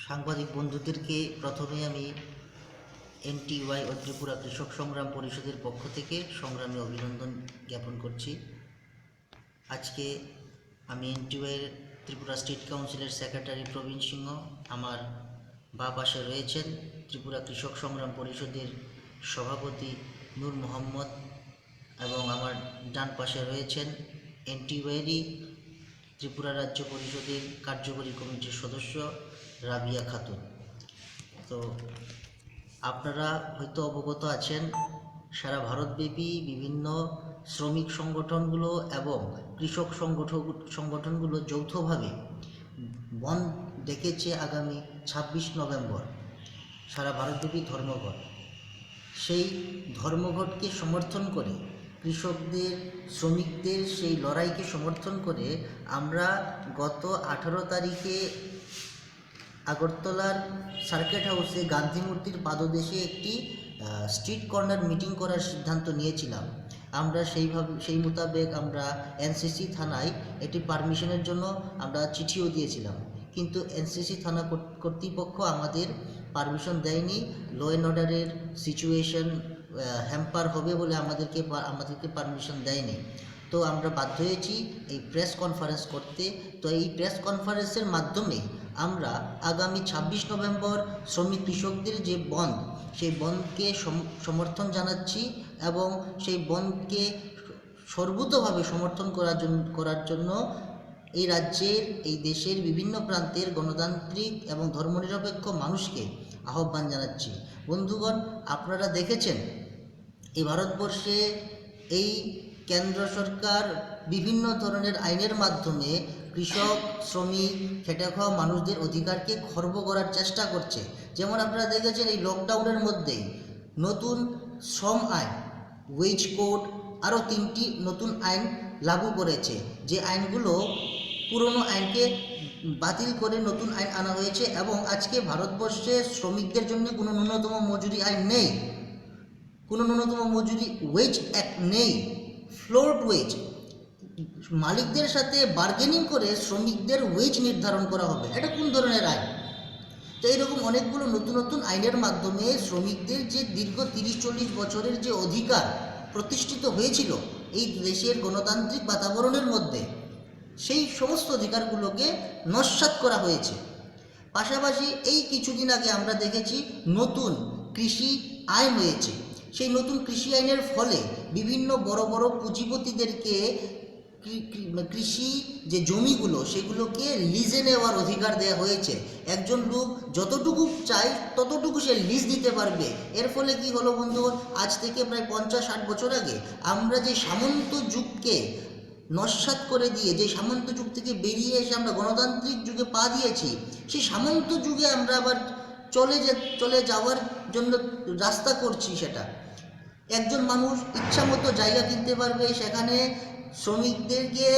সাংবাদিক বন্ধুদেরকে প্রথমে আমি এনটিওয়াই ও ত্রিপুরা কৃষক সংগ্রাম পরিষদের পক্ষ থেকে সংগ্রামী অভিনন্দন জ্ঞাপন করছি। আজকে আমি এনটিওয়াইয়ের ত্রিপুরা স্টেট কাউন্সিলের সেক্রেটারি প্রবীণ সিংহ, আমার বাঁ পাশে রয়েছেন ত্রিপুরা কৃষক সংগ্রাম পরিষদের সভাপতি নূর মোহাম্মদ এবং আমার ডান পাশে রয়েছেন এনটিওয়াইয়েরই ত্রিপুরা রাজ্য পরিষদের কার্যকরী কমিটির সদস্য রাবিয়া খাতুন। তো আপনারা হয়তো অবগত আছেন, সারা ভারতব্যাপী বিভিন্ন শ্রমিক সংগঠনগুলো এবং কৃষক সংগঠনগুলো যৌথভাবে বন্ধ ডেকেছে আগামী 26 নভেম্বর সারা ভারতব্যাপী ধর্মঘট। সেই ধর্মঘটকে সমর্থন করে, কৃষকদের শ্রমিকদের সেই লড়াইকে সমর্থন করে আমরা গত 18 তারিখে আগরতলার সার্কিট হাউসে গান্ধী মূর্তির পাদদেশে একটি স্ট্রিট কর্নার মিটিং করার সিদ্ধান্ত নিয়েছিলাম। আমরা সেই মোতাবেক আমরা এনসিসি থানায় একটি পারমিশনের জন্য আমরা চিঠিও দিয়েছিলাম, কিন্তু এনসিসি থানা কর্তৃপক্ষ আমাদের পারমিশন দেয়নি। ল অ্যান্ড অর্ডারের সিচুয়েশন হ্যাম্পার হবে বলে আমাদেরকে পারমিশন দেয়নি। তো আমরা বাধ্য হয়েছি এই প্রেস কনফারেন্স করতে। তো এই প্রেস কনফারেন্সের মাধ্যমে আমরা আগামী 26 নভেম্বর শ্রমিক কৃষকদের যে বন্ধ, সেই বন্ধকে সমর্থন জানাচ্ছি এবং সেই বন্ধকে সর্বতোভাবে সমর্থন করার জন্য এই রাজ্যের, এই দেশের বিভিন্ন প্রান্তের গণতান্ত্রিক এবং ধর্মনিরপেক্ষ মানুষকে আহ্বান জানাচ্ছি। বন্ধুগণ, আপনারা দেখেছেন এই ভারতবর্ষে এই কেন্দ্র সরকার বিভিন্ন ধরনের আইনের মাধ্যমে কৃষক, শ্রমিক, খেটে খাওয়া মানুষদের অধিকারকে খর্ব করার চেষ্টা করছে। যেমন আপনারা দেখেছেন এই লকডাউনের মধ্যেই নতুন শ্রম আইন, ওয়েজ কোড, আরও 3টি নতুন আইন লাগু করেছে। যে আইনগুলো পুরনো আইনকে বাতিল করে নতুন আইন আনা হয়েছে এবং আজকে ভারতবর্ষে শ্রমিকদের জন্য কোনো ন্যূনতম মজুরি আইন নেই, কোনো ন্যূনতম মজুরি ওয়েজ অ্যাক্ট নেই, ফ্লোরড ওয়েজ। মালিকদের সাথে বার্গেনিং করে শ্রমিকদের ওয়েজ নির্ধারণ করা হবে। এটা কোন ধরনের আইন? তো এইরকম অনেকগুলো নতুন নতুন আইনের মাধ্যমে শ্রমিকদের যে দীর্ঘ 30-40 বছরের যে অধিকার প্রতিষ্ঠিত হয়েছিল এই দেশের গণতান্ত্রিক বাতাবরণের মধ্যে, সেই সমস্ত অধিকারগুলোকে নস্যাৎ করা হয়েছে। পাশাপাশি এই কিছুদিন আগে আমরা দেখেছি নতুন কৃষি আইন হয়েছে। সেই নতুন কৃষি আইনের ফলে বিভিন্ন বড় বড় পুঁজিপতিদেরকে কৃষি যে জমিগুলো সেগুলোকে লিজে নেওয়ার অধিকার দেওয়া হয়েছে। একজন লোক যতটুকু চায় ততটুকু সে লিজ দিতে পারবে। এর ফলে কি হলো বন্ধুগণ, আজ থেকে প্রায় 50-60 বছর আগে আমরা যে সামন্ত যুগকে নস্যাৎ করে দিয়ে, যে সামন্ত যুগ থেকে বেরিয়ে এসে আমরা গণতান্ত্রিক যুগে পা দিয়েছি, সেই সামন্ত যুগে আমরা আবার চলে যাওয়ার জন্য রাস্তা করছি। সেটা একজন মানুষ ইচ্ছা মতো জায়গা কিনতে পারবে, সেখানে শ্রমিকদেরকে